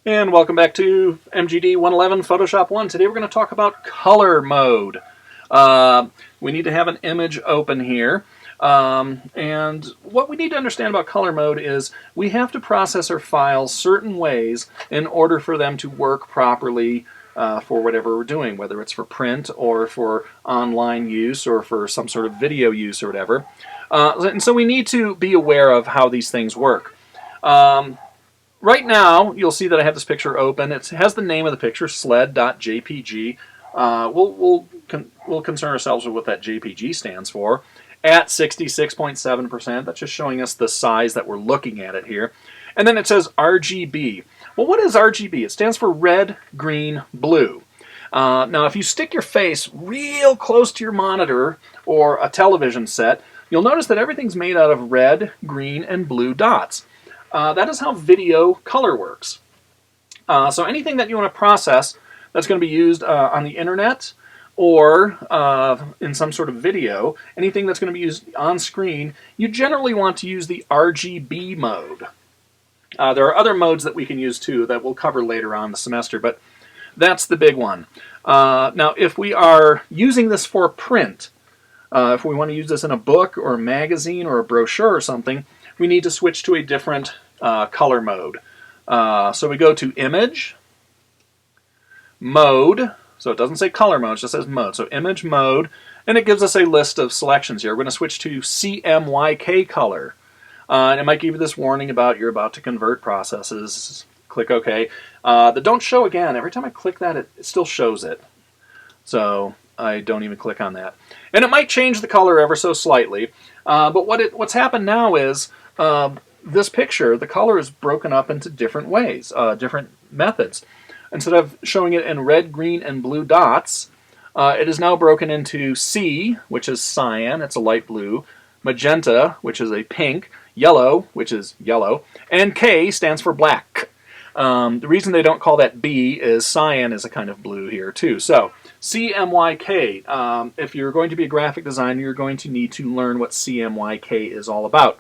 And welcome back to MGD 111 Photoshop 1. Today we're going to talk about color mode. We need to have an image open here. And what we need to understand about color mode is we have to process our files certain ways in order for them to work properly for whatever we're doing, whether it's for print or for online use or for some sort of video use or whatever. And so we need to be aware of how these things work. Right now, you'll see that I have this picture open. It has the name of the picture, sled.jpg. We'll concern ourselves with what that JPG stands for. At 66.7%, that's just showing us the size that we're looking at it here. And then it says RGB. Well, what is RGB? It stands for red, green, blue. Now, if you stick your face real close to your monitor or a television set, you'll notice that everything's made out of red, green, and blue dots. That is how video color works. So anything that you want to process that's going to be used on the internet or in some sort of video, anything that's going to be used on screen, you generally want to use the RGB mode. There are other modes that we can use too that we'll cover later on in the semester, but that's the big one. Now, if we are using this for print, if we want to use this in a book or a magazine or a brochure or something, we need to switch to a different color mode. So we go to Image, Mode, so it doesn't say color mode, it just says mode. So Image, Mode, and it gives us a list of selections here. We're going to switch to CMYK color. And it might give you this warning about you're about to convert processes. Click OK. The don't show again. Every time I click that, it still shows it. So I don't even click on that. And it might change the color ever so slightly. But what's happened now is this picture, the color is broken up into different ways, different methods. Instead of showing it in red, green, and blue dots, it is now broken into C, which is cyan, it's a light blue, magenta, which is a pink, yellow, which is yellow, and K stands for black. The reason they don't call that B is cyan is a kind of blue here too. So CMYK, if you're going to be a graphic designer, you're going to need to learn what CMYK is all about.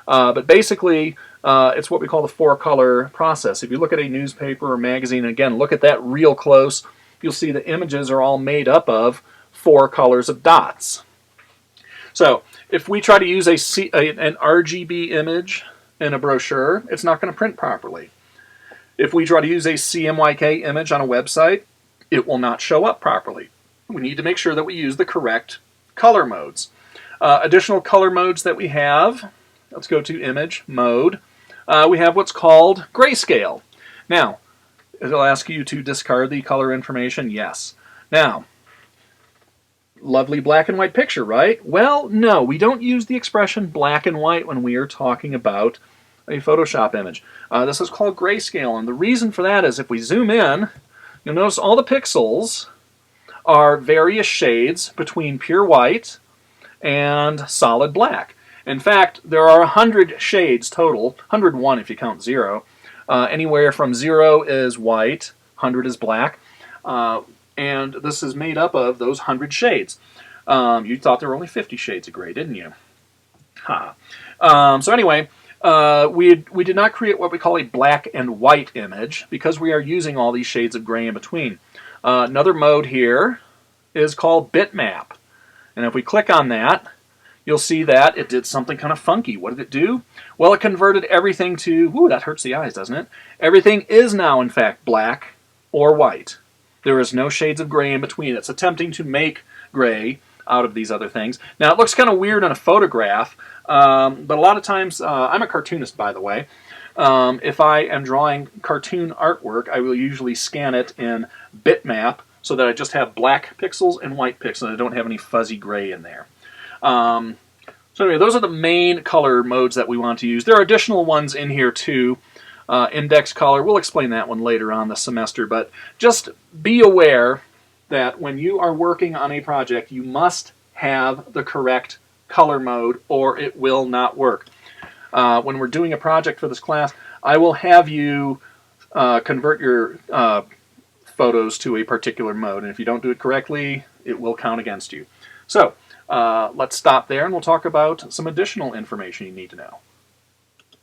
But basically, it's what we call the four-color process. If you look at a newspaper or magazine, again, look at that real close, you'll see the images are all made up of four colors of dots. So if we try to use an RGB image in a brochure, it's not going to print properly. If we try to use a CMYK image on a website, it will not show up properly. We need to make sure that we use the correct color modes. Additional color modes that we have, let's go to Image, Mode. We have what's called grayscale. Now, it'll ask you to discard the color information. Yes. Now, lovely black and white picture, right? Well, no, we don't use the expression black and white when we are talking about a Photoshop image. This is called grayscale, and the reason for that is if we zoom in, you'll notice all the pixels are various shades between pure white and solid black. In fact, there are 100 shades total, 101 if you count 0. Anywhere from 0 is white, 100 is black, and this is made up of those 100 shades. You thought there were only 50 shades of gray, didn't you? Ha. So anyway, we did not create what we call a black and white image because we are using all these shades of gray in between. Another mode here is called bitmap. And if we click on that, you'll see that it did something kind of funky. What did it do? Well, it converted everything to, whoo, that hurts the eyes, doesn't it? Everything is now, in fact, black or white. There is no shades of gray in between. It's attempting to make gray out of these other things. Now, it looks kind of weird on a photograph, but a lot of times, I'm a cartoonist, by the way. If I am drawing cartoon artwork, I will usually scan it in bitmap so that I just have black pixels and white pixels. I don't have any fuzzy gray in there. So anyway, those are the main color modes that we want to use. There are additional ones in here too. Index color, we'll explain that one later on this semester, but just be aware that when you are working on a project, you must have the correct color mode or it will not work. When we're doing a project for this class, I will have you convert your photos to a particular mode, and if you don't do it correctly, it will count against you. So, let's stop there and we'll talk about some additional information you need to know.